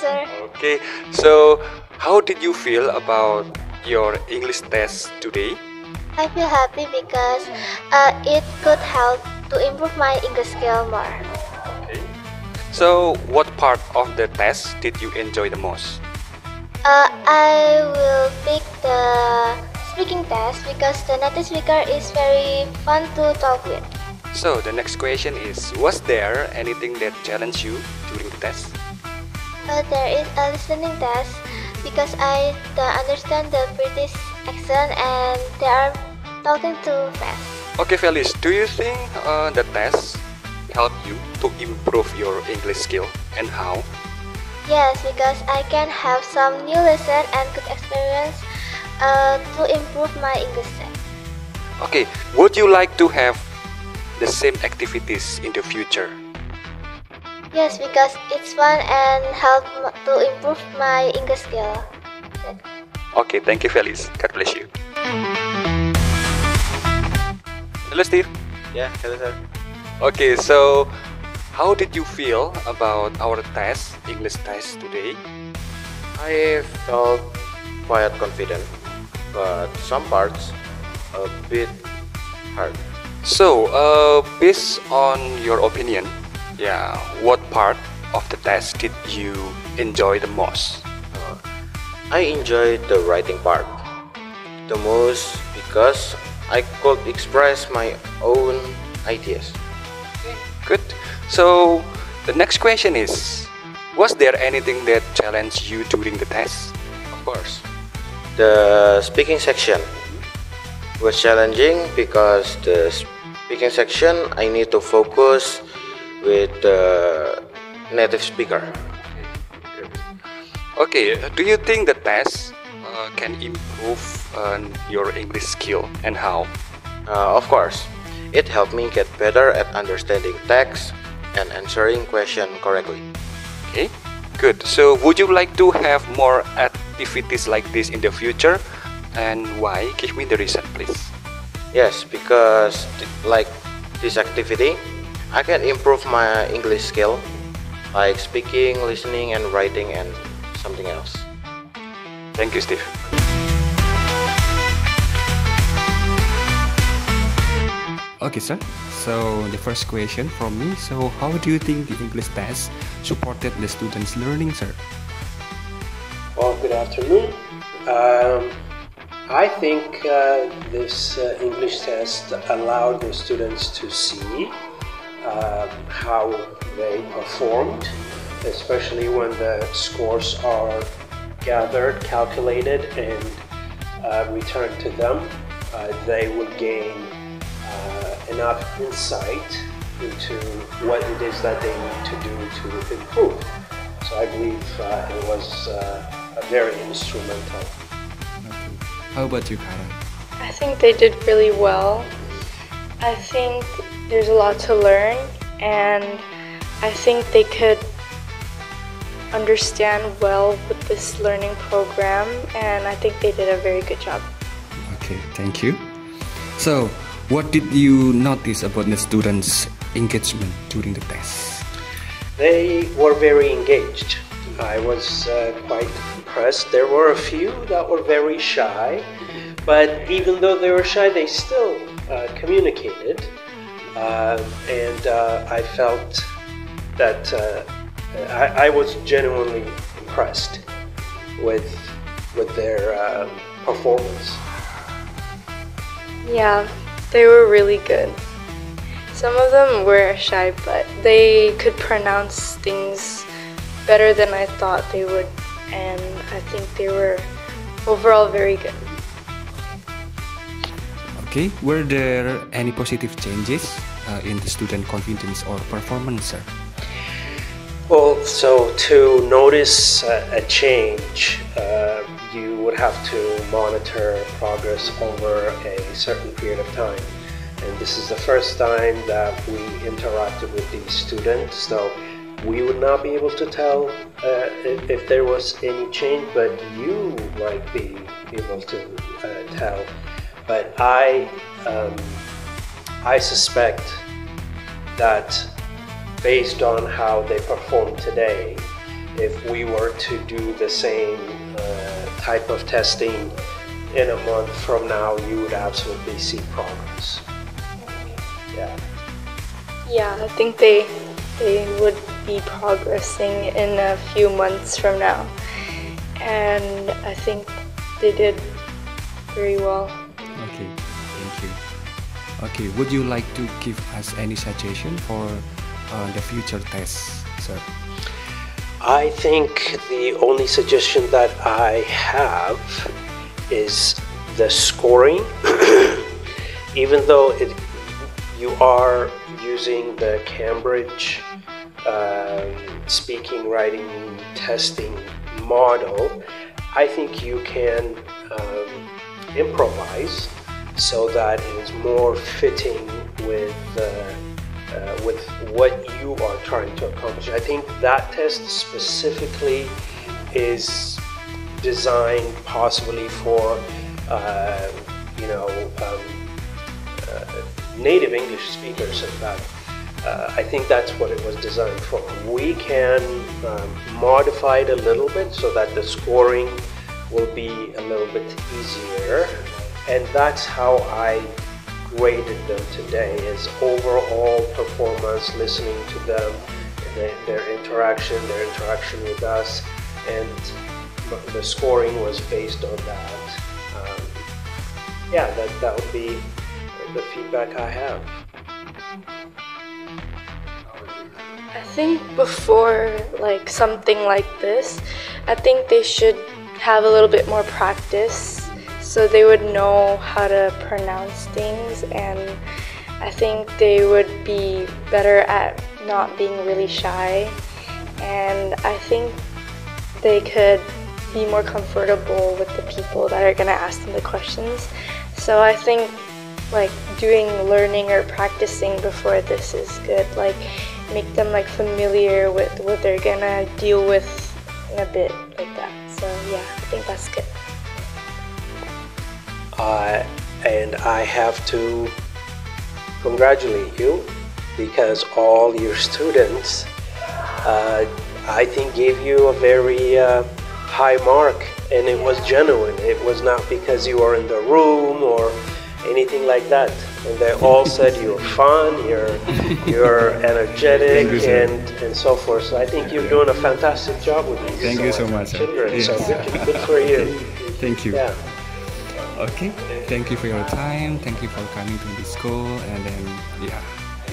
sir. Okay, so how did you feel about your English test today? I feel happy because it could help to improve my English skill more. Okay. So what part of the test did you enjoy the most? I will pick the speaking test because the native speaker is very fun to talk with. So the next question is, was there anything that challenged you during the test? There is a listening test because I don't understand the British accent and they are talking too fast. Okay, Felice, do you think the test helped you to improve your English skill, and how? Yes, because I can have some new lesson and good experience to improve my English set. Okay, would you like to have the same activities in the future? Yes, because it's fun and help to improve my English skill. Okay, thank you, Felice. God bless you. Hello, Steve. Yeah, hello sir. Okay, so how did you feel about our test, English test today? I felt quite confident, but some parts a bit hard. So, based on your opinion, what part of the test did you enjoy the most? I enjoyed the writing part the most because I could express my own ideas. Good. So, the next question is, was there anything that challenged you during the test? Of course, the speaking section was challenging because the speaking section I need to focus with the native speaker. Okay, do you think the test can improve your English skill, and how? Of course, it helped me get better at understanding text and answering questions correctly. Okay, good. So would you like to have more activities like this in the future, and why? Give me the reason, please. Yes, because like this activity, I can improve my English skill, like speaking, listening, and writing, and something else. Thank you, Steve. Okay, sir. So the first question from me. So how do you think the English test supported the students' learning, sir? Well, good afternoon. I think this English test allowed the students to see how they performed, especially when the scores are gathered, calculated, and returned to them. They will gain enough insight into what it is that they need to do to improve. So I believe it was very instrumental. Okay. How about you, Karen? I think they did really well. I think there's a lot to learn, and I think they could understand well with this learning program, and I think they did a very good job. Okay, thank you. So, what did you notice about the students' engagement during the test? They were very engaged. I was quite impressed. There were a few that were very shy, but even though they were shy, they still communicated. And I felt that I was genuinely impressed with their performance. Yeah, they were really good. Some of them were shy, but they could pronounce things better than I thought they would, and I think they were overall very good. Okay, were there any positive changes in the student confidence or performance, sir? Well, so to notice a change, you would have to monitor progress over a certain period of time. And this is the first time that we interacted with these students, so we would not be able to tell if there was any change, but you might be able to tell. But I suspect that based on how they performed today, if we were to do the same type of testing in a month from now, you would absolutely see progress. Yeah. Yeah, I think they would be progressing in a few months from now, and I think they did very well. Okay, thank you. Okay, would you like to give us any suggestion for the future tests, sir? I think the only suggestion that I have is the scoring. Even though you are using the Cambridge speaking, writing, testing model, I think you can improvise so that it is more fitting with what you are trying to accomplish. I think that test specifically is designed possibly for native English speakers. In fact, I think that's what it was designed for. We can modify it a little bit so that the scoring will be a little bit easier, and that's how I graded them today, is overall performance, listening to them, their interaction with us, and the scoring was based on that. Yeah, that would be the feedback I have. I think before like something like this, I think they should have a little bit more practice so they would know how to pronounce things, and I think they would be better at not being really shy, and I think they could be more comfortable with the people that are going to ask them the questions. So I think like doing learning or practicing before this is good, like make them like familiar with what they're gonna deal with in a bit, like that. So yeah, I think that's good. And I have to congratulate you, because all your students I think gave you a very high mark, and it was genuine. It was not because you were in the room or anything like that. And they all said you're fun, you're energetic, and so forth. So I think you're doing a fantastic job with these Thank you so much, sir. children. Yes. So good for you. Thank you. Yeah. Okay, thank you for your time. Thank you for coming to the school, and then yeah,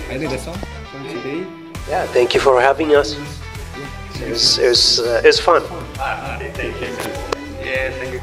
I did a song for today. Yeah. Thank you for having us. It's fun. Thank you. Yeah, thank you.